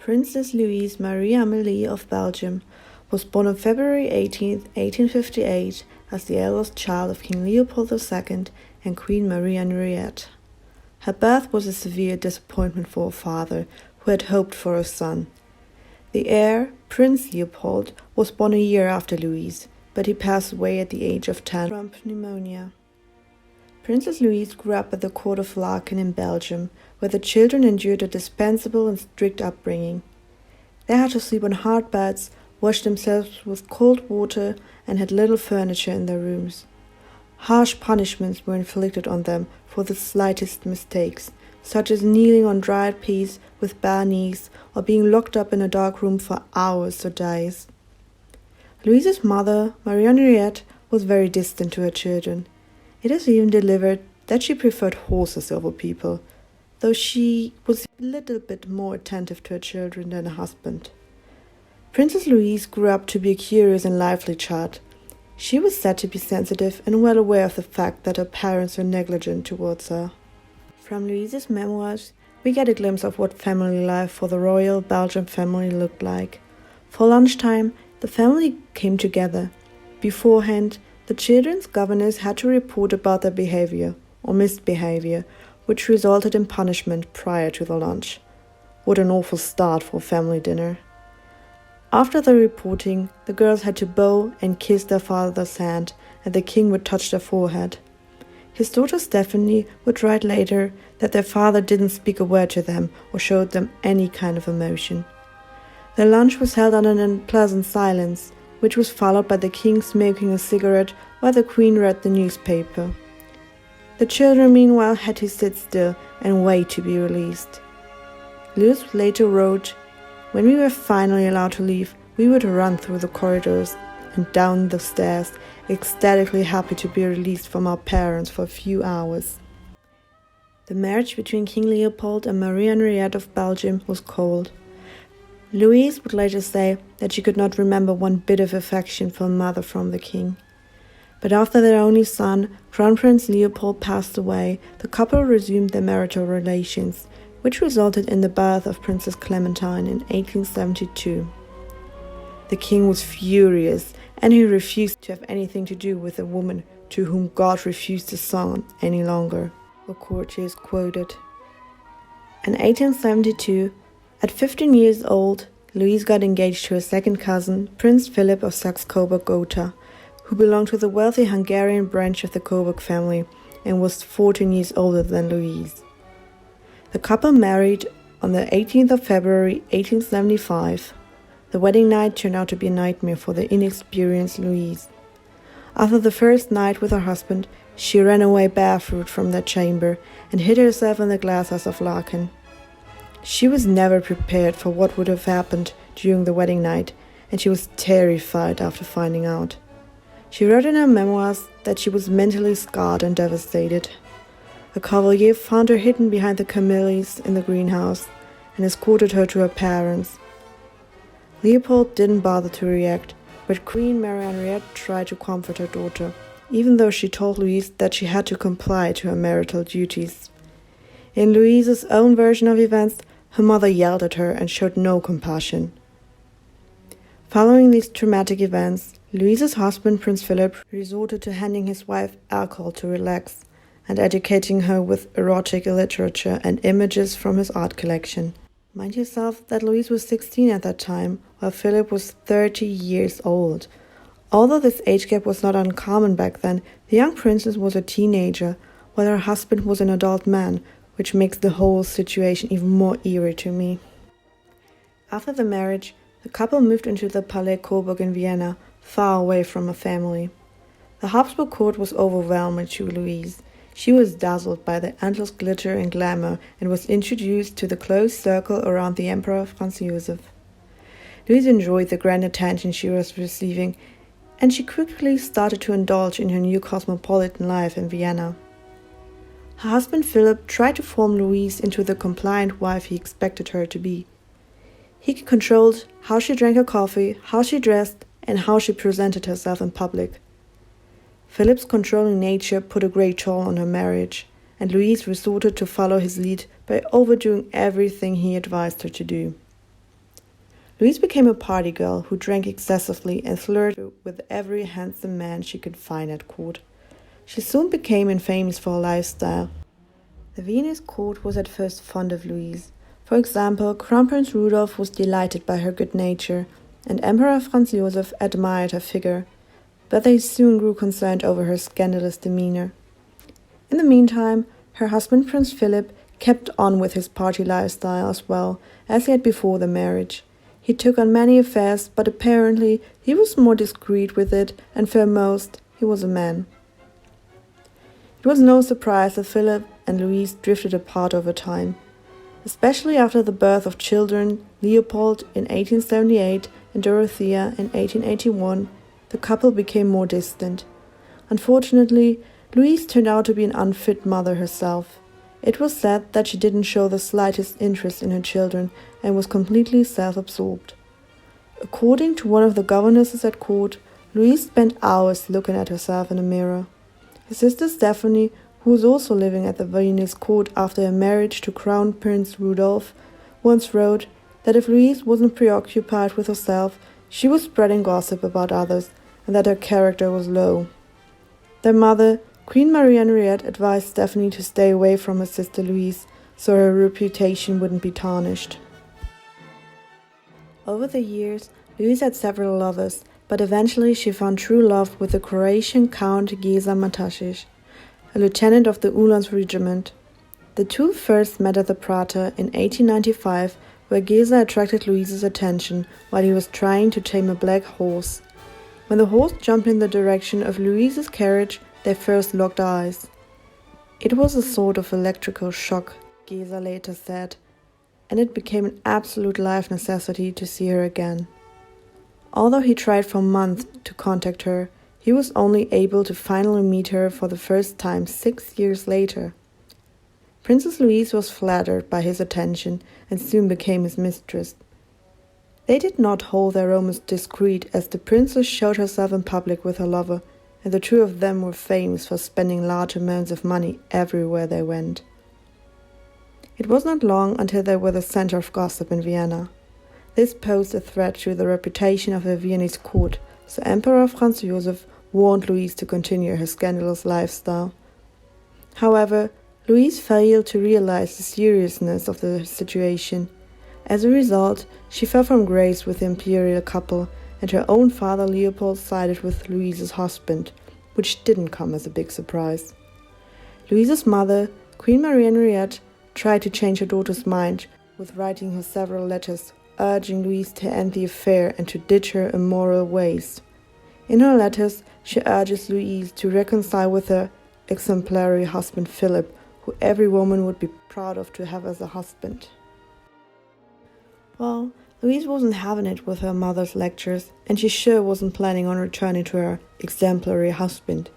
Princess Louise Marie-Amélie of Belgium was born on February 18, 1858, as the eldest child of King Leopold II and Queen Marie-Henriette. Her birth was a severe disappointment for her father, who had hoped for a son. The heir, Prince Leopold, was born a year after Louise, but he passed away at the age of 10 from pneumonia. Princess Louise grew up at the court of Laeken in Belgium, where the children endured a dispensable and strict upbringing. They had to sleep on hard beds, wash themselves with cold water, and had little furniture in their rooms. Harsh punishments were inflicted on them for the slightest mistakes, such as kneeling on dried peas with bare knees or being locked up in a dark room for hours or days. Louise's mother, Marie-Henriette, was very distant to her children. It is even delivered that she preferred horses over people, though she was a little bit more attentive to her children than her husband. Princess Louise grew up to be a curious and lively child. She was said to be sensitive and well aware of the fact that her parents were negligent towards her. From Louise's memoirs, we get a glimpse of what family life for the royal Belgian family looked like. For lunchtime, the family came together. Beforehand, the children's governess had to report about their behavior or misbehavior, which resulted in punishment prior to the lunch. What an awful start for a family dinner. After the reporting, the girls had to bow and kiss their father's hand, and the king would touch their forehead. His daughter Stephanie would write later that their father didn't speak a word to them or showed them any kind of emotion. Their lunch was held on an unpleasant silence, which was followed by the king smoking a cigarette while the queen read the newspaper. The children meanwhile had to sit still and wait to be released. Louise later wrote, "When we were finally allowed to leave, we would run through the corridors and down the stairs, ecstatically happy to be released from our parents for a few hours." The marriage between King Leopold and Marie-Henriette of Belgium was cold. Louise would later say that she could not remember one bit of affection for her mother from the king. But after their only son, Crown Prince Leopold, passed away, the couple resumed their marital relations, which resulted in the birth of Princess Clementine in 1872. The king was furious, and he refused to have anything to do with a woman to whom God refused a son any longer, the courtiers quoted. In 1872, at 15 years old, Louise got engaged to her second cousin, Prince Philip of Saxe-Coburg-Gotha, who belonged to the wealthy Hungarian branch of the Coburg family and was 14 years older than Louise. The couple married on the 18th of February 1875. The wedding night turned out to be a nightmare for the inexperienced Louise. After the first night with her husband, she ran away barefoot from their chamber and hid herself in the glasshouse of Laeken. She was never prepared for what would have happened during the wedding night, and she was terrified after finding out. She wrote in her memoirs that she was mentally scarred and devastated. A cavalier found her hidden behind the camellias in the greenhouse and escorted her to her parents. Leopold didn't bother to react, but Queen Marie-Henriette tried to comfort her daughter, even though she told Louise that she had to comply to her marital duties. In Louise's own version of events, her mother yelled at her and showed no compassion. Following these traumatic events, Louise's husband, Prince Philip, resorted to handing his wife alcohol to relax and educating her with erotic literature and images from his art collection. Mind yourself that Louise was 16 at that time, while Philip was 30 years old. Although this age gap was not uncommon back then, the young princess was a teenager, while her husband was an adult man, which makes the whole situation even more eerie to me. After the marriage, the couple moved into the Palais Coburg in Vienna, far away from her family. The Habsburg court was overwhelming to Louise. She was dazzled by the endless glitter and glamour and was introduced to the close circle around the Emperor Franz Joseph. Louise enjoyed the grand attention she was receiving, and she quickly started to indulge in her new cosmopolitan life in Vienna. Her husband Philip tried to form Louise into the compliant wife he expected her to be. He controlled how she drank her coffee, how she dressed, and how she presented herself in public. Philip's controlling nature put a great toll on her marriage, and Louise resorted to follow his lead by overdoing everything he advised her to do. Louise became a party girl who drank excessively and flirted with every handsome man she could find at court. She soon became infamous for her lifestyle. The Viennese court was at first fond of Louise. For example, Crown Prince Rudolph was delighted by her good nature, and Emperor Franz Joseph admired her figure, but they soon grew concerned over her scandalous demeanor. In the meantime, her husband Prince Philip kept on with his party lifestyle as well as he had before the marriage. He took on many affairs, but apparently he was more discreet with it, and for most, he was a man. It was no surprise that Philip and Louise drifted apart over time. Especially after the birth of children, Leopold in 1878 and Dorothea in 1881, the couple became more distant. Unfortunately, Louise turned out to be an unfit mother herself. It was said that she didn't show the slightest interest in her children and was completely self-absorbed. According to one of the governesses at court, Louise spent hours looking at herself in a mirror. Her sister Stephanie, who was also living at the Viennese court after her marriage to Crown Prince Rudolph, once wrote that if Louise wasn't preoccupied with herself, she was spreading gossip about others, and that her character was low. Their mother, Queen Marie-Henriette, advised Stephanie to stay away from her sister Louise, so her reputation wouldn't be tarnished. Over the years, Louise had several lovers, but eventually she found true love with the Croatian Count Guis, a lieutenant of the Uhlans regiment. The two first met at the Prater in 1895, where Guis attracted Louise's attention while he was trying to tame a black horse. When the horse jumped in the direction of Louise's carriage, they first locked eyes. It was a sort of electrical shock, Guis later said, and it became an absolute life necessity to see her again. Although he tried for months to contact her, he was only able to finally meet her for the first time 6 years later. Princess Louise was flattered by his attention and soon became his mistress. They did not hold their romance discreet, as the princess showed herself in public with her lover, and the two of them were famous for spending large amounts of money everywhere they went. It was not long until they were the center of gossip in Vienna. This posed a threat to the reputation of the Viennese court, so Emperor Franz Joseph warned Louise to continue her scandalous lifestyle. However, Louise failed to realize the seriousness of the situation. As a result, she fell from grace with the imperial couple, and her own father Leopold sided with Louise's husband, which didn't come as a big surprise. Louise's mother, Queen Marie-Henriette, tried to change her daughter's mind with writing her several letters urging Louise to end the affair and to ditch her immoral ways. In her letters, she urges Louise to reconcile with her exemplary husband Philip, who every woman would be proud of to have as a husband. Well, Louise wasn't having it with her mother's lectures, and she sure wasn't planning on returning to her exemplary husband.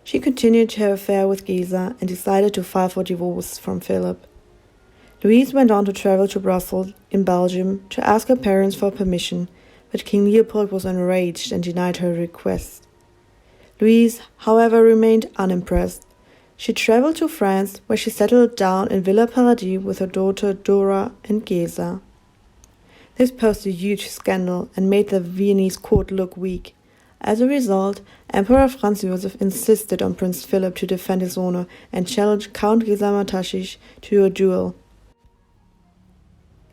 She continued her affair with Guis and decided to file for divorce from Philip. Louise went on to travel to Brussels, in Belgium, to ask her parents for permission, but King Leopold was enraged and denied her request. Louise, however, remained unimpressed. She traveled to France, where she settled down in Villa Paradis with her daughter Dora and Guis. This posed a huge scandal and made the Viennese court look weak. As a result, Emperor Franz Joseph insisted on Prince Philip to defend his honor and challenged Count Guis to a duel.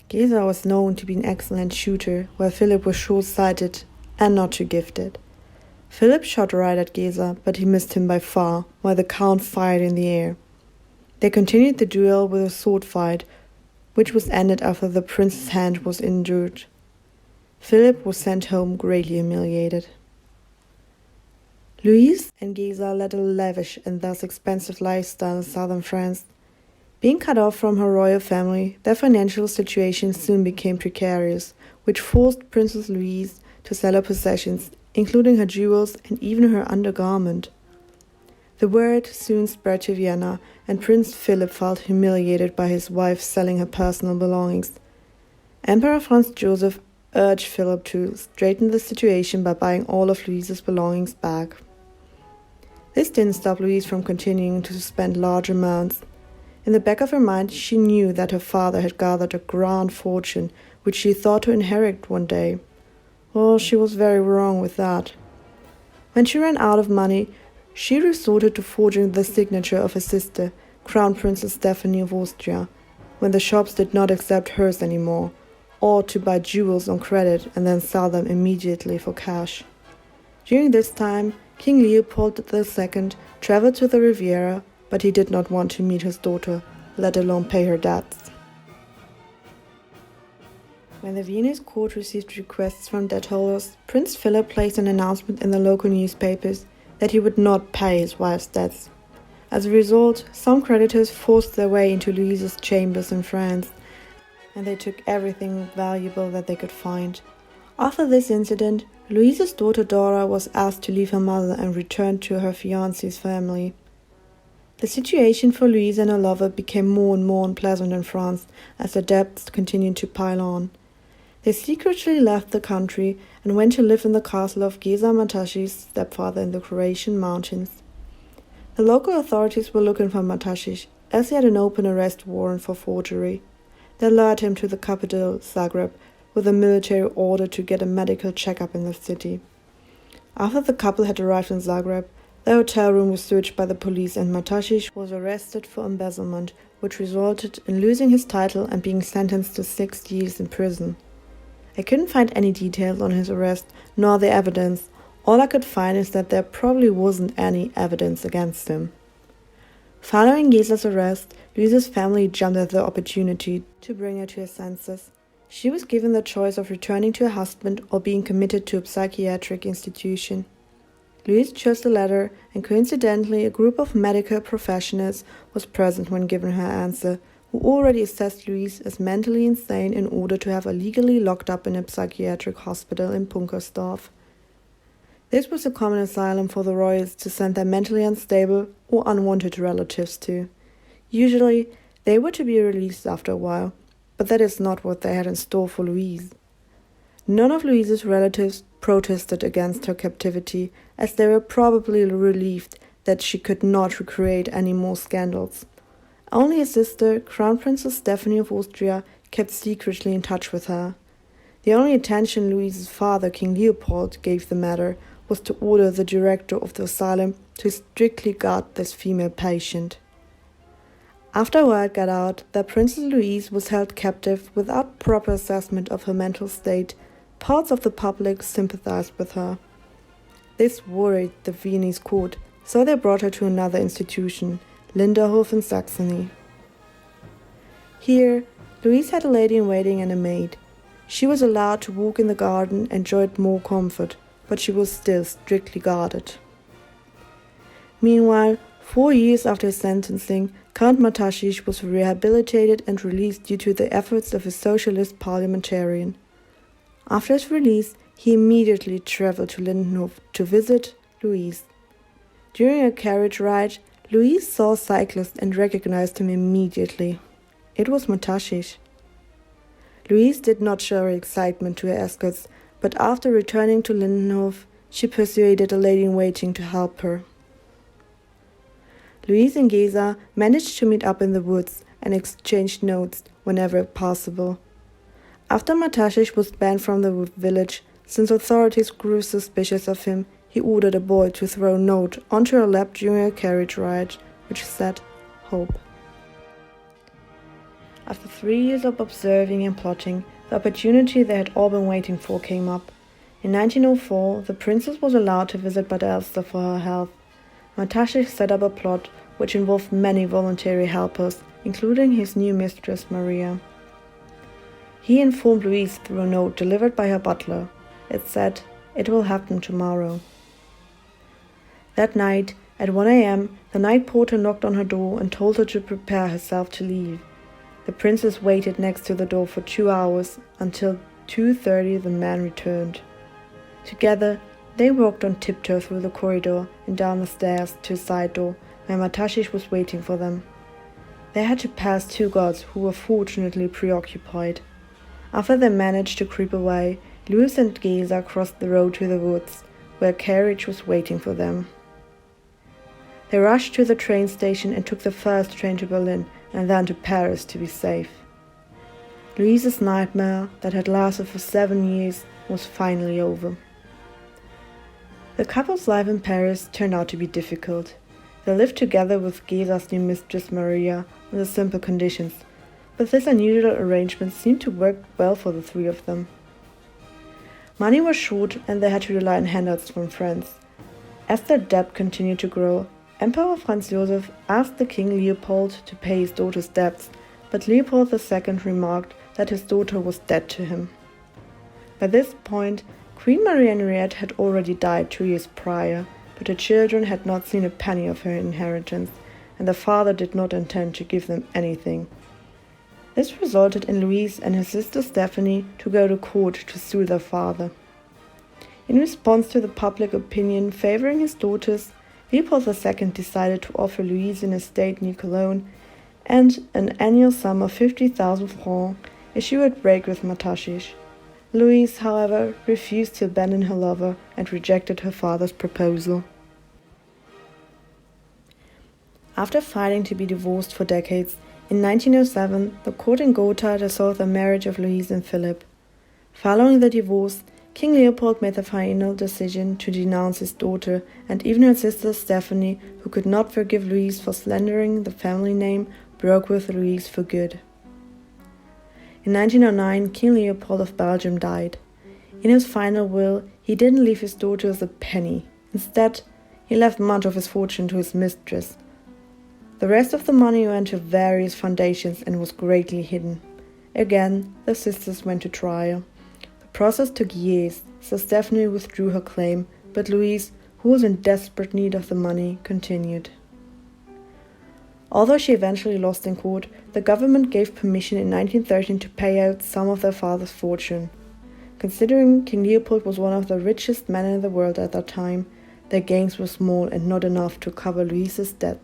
Guis was known to be an excellent shooter, while Philip was short-sighted and not too gifted. Philip shot right at Guis, but he missed him by far, while the Count fired in the air. They continued the duel with a sword fight, which was ended after the prince's hand was injured. Philip was sent home greatly humiliated. Louise and Guis led a lavish and thus expensive lifestyle in southern France. Being cut off from her royal family, their financial situation soon became precarious, which forced Princess Louise to sell her possessions, including her jewels and even her undergarment. The word soon spread to Vienna, and Prince Philip felt humiliated by his wife selling her personal belongings. Emperor Franz Joseph urged Philip to straighten the situation by buying all of Louise's belongings back. This didn't stop Louise from continuing to spend large amounts. In the back of her mind, she knew that her father had gathered a grand fortune, which she thought to inherit one day. Well, she was very wrong with that. When she ran out of money, she resorted to forging the signature of her sister, Crown Princess Stephanie of Austria, when the shops did not accept hers anymore, or to buy jewels on credit and then sell them immediately for cash. During this time, King Leopold II traveled to the Riviera, but he did not want to meet his daughter, let alone pay her debts. When the Viennese court received requests from debt holders, Prince Philip placed an announcement in the local newspapers that he would not pay his wife's debts. As a result, some creditors forced their way into Louise's chambers in France, and they took everything valuable that they could find. After this incident, Louise's daughter Dora was asked to leave her mother and return to her fiancé's family. The situation for Louise and her lover became more and more unpleasant in France as the debts continued to pile on. They secretly left the country and went to live in the castle of Guis Mataši's stepfather in the Croatian mountains. The local authorities were looking for Matašić, as he had an open arrest warrant for forgery. They lured him to the capital, Zagreb, with a military order to get a medical checkup in the city. After the couple had arrived in Zagreb, their hotel room was searched by the police and Matašić was arrested for embezzlement, which resulted in losing his title and being sentenced to 6 years in prison. I couldn't find any details on his arrest, nor the evidence. All I could find is that there probably wasn't any evidence against him. Following Gisa's arrest, Louise's family jumped at the opportunity to bring her to her senses. She was given the choice of returning to her husband or being committed to a psychiatric institution. Louise chose the latter, and coincidentally a group of medical professionals was present when given her answer, who already assessed Louise as mentally insane in order to have her legally locked up in a psychiatric hospital in Punkersdorf. This was a common asylum for the royals to send their mentally unstable or unwanted relatives to. Usually, they were to be released after a while, but that is not what they had in store for Louise. None of Louise's relatives protested against her captivity, as they were probably relieved that she could not recreate any more scandals. Only her sister, Crown Princess Stephanie of Austria, kept secretly in touch with her. The only attention Louise's father, King Leopold, gave the matter was to order the director of the asylum to strictly guard this female patient. After word got out that Princess Louise was held captive without proper assessment of her mental state, parts of the public sympathized with her. This worried the Viennese court, so they brought her to another institution, Linderhof in Saxony. Here, Louise had a lady-in-waiting and a maid. She was allowed to walk in the garden and enjoyed more comfort, but she was still strictly guarded. Meanwhile, 4 years after his sentencing, Count Matašić was rehabilitated and released due to the efforts of a socialist parliamentarian. After his release, he immediately traveled to Lindenhof to visit Louise. During a carriage ride, Louise saw a cyclist and recognized him immediately. It was Matašić. Louise did not show her excitement to her escorts, but after returning to Lindenhof, she persuaded a lady-in-waiting to help her. Louise and Gesa managed to meet up in the woods and exchanged notes whenever possible. After Matašić was banned from the village, since authorities grew suspicious of him, he ordered a boy to throw a note onto her lap during a carriage ride, which said, "Hope." After 3 years of observing and plotting, the opportunity they had all been waiting for came up. In 1904, the princess was allowed to visit Bad Elster for her health. Matašić set up a plot which involved many voluntary helpers, including his new mistress Maria. He informed Louise through a note delivered by her butler. It said, "It will happen tomorrow." That night, at 1 a.m., the night porter knocked on her door and told her to prepare herself to leave. The princess waited next to the door for 2 hours, until 2:30 the man returned. Together, they walked on tiptoe through the corridor and down the stairs to a side door where Matašić was waiting for them. They had to pass 2 guards who were fortunately preoccupied. After they managed to creep away, Louise and Gesa crossed the road to the woods, where a carriage was waiting for them. They rushed to the train station and took the first train to Berlin and then to Paris to be safe. Louise's nightmare that had lasted for 7 years was finally over. The couple's life in Paris turned out to be difficult. They lived together with Guis's new mistress Maria under simple conditions, but this unusual arrangement seemed to work well for the three of them. Money was short and they had to rely on handouts from friends. As their debt continued to grow, Emperor Franz Joseph asked the King Leopold to pay his daughter's debts, but Leopold II remarked that his daughter was dead to him. By this point, Queen Marie-Henriette had already died 2 years prior, but her children had not seen a penny of her inheritance, and their father did not intend to give them anything. This resulted in Louise and her sister Stephanie to go to court to sue their father. In response to the public opinion favoring his daughters, Leopold II decided to offer Louise an estate near Cologne and an annual sum of 50,000 francs if she would break with Matashish. Louise, however, refused to abandon her lover and rejected her father's proposal. After fighting to be divorced for decades, in 1907 the court in Gotha dissolved the marriage of Louise and Philip. Following the divorce, King Leopold made the final decision to denounce his daughter and even her sister Stephanie, who could not forgive Louise for slandering the family name, broke with Louise for good. In 1909, King Leopold of Belgium died. In his final will, he didn't leave his daughters a penny. Instead, he left much of his fortune to his mistress. The rest of the money went to various foundations and was greatly hidden. Again, the sisters went to trial. The process took years, so Stephanie withdrew her claim, but Louise, who was in desperate need of the money, continued. Although she eventually lost in court, the government gave permission in 1913 to pay out some of their father's fortune. Considering King Leopold was one of the richest men in the world at that time, their gains were small and not enough to cover Louise's debt.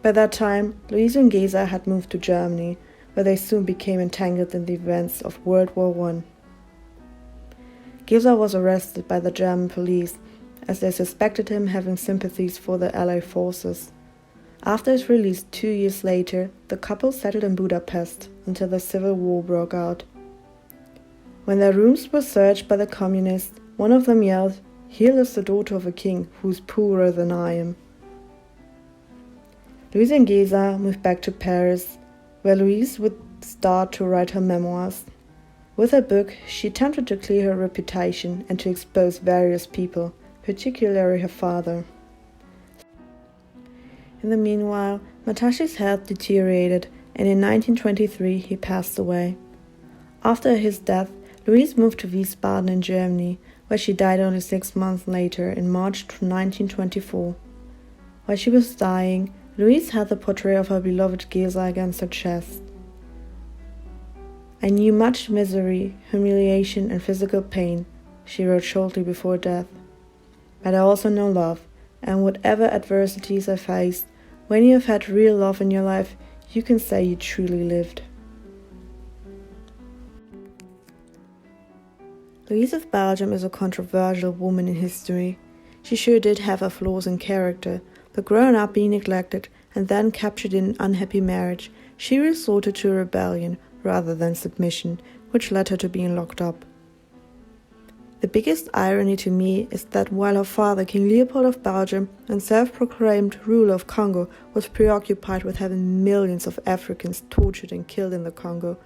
By that time, Louise and Guis had moved to Germany, where they soon became entangled in the events of World War I. Guis was arrested by the German police, as they suspected him having sympathies for the Allied forces. After his release 2 years later, the couple settled in Budapest until the Civil War broke out. When their rooms were searched by the communists, one of them yelled, "Here lives the daughter of a king who is poorer than I am." Louise and Guis moved back to Paris, where Louise would start to write her memoirs. With her book, she attempted to clear her reputation and to expose various people, particularly her father. In the meanwhile, Matash's health deteriorated, and in 1923 he passed away. After his death, Louise moved to Wiesbaden in Germany, where she died only 6 months later in March 1924. While she was dying, Louise had the portrait of her beloved Guis against her chest. "I knew much misery, humiliation, and physical pain," she wrote shortly before death. "But I also know love, and whatever adversities I faced, when you have had real love in your life, you can say you truly lived." Louise of Belgium is a controversial woman in history. She sure did have her flaws in character, but growing up being neglected and then captured in an unhappy marriage, she resorted to rebellion rather than submission, which led her to being locked up. The biggest irony to me is that while her father, King Leopold of Belgium, and self-proclaimed ruler of Congo, was preoccupied with having millions of Africans tortured and killed in the Congo,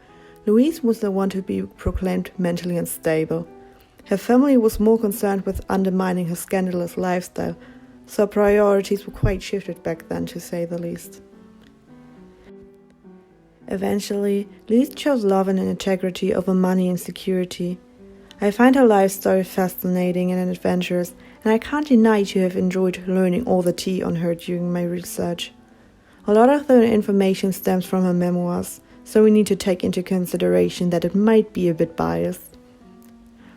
Louise was the one to be proclaimed mentally unstable. Her family was more concerned with undermining her scandalous lifestyle, so priorities were quite shifted back then, to say the least. Eventually, Louise chose love and integrity over money and security. I find her life story fascinating and adventurous, and I can't deny to have enjoyed learning all the tea on her during my research. A lot of the information stems from her memoirs, so we need to take into consideration that it might be a bit biased.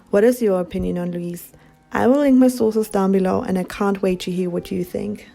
What is your opinion on Louise? I will link my sources down below, and I can't wait to hear what you think.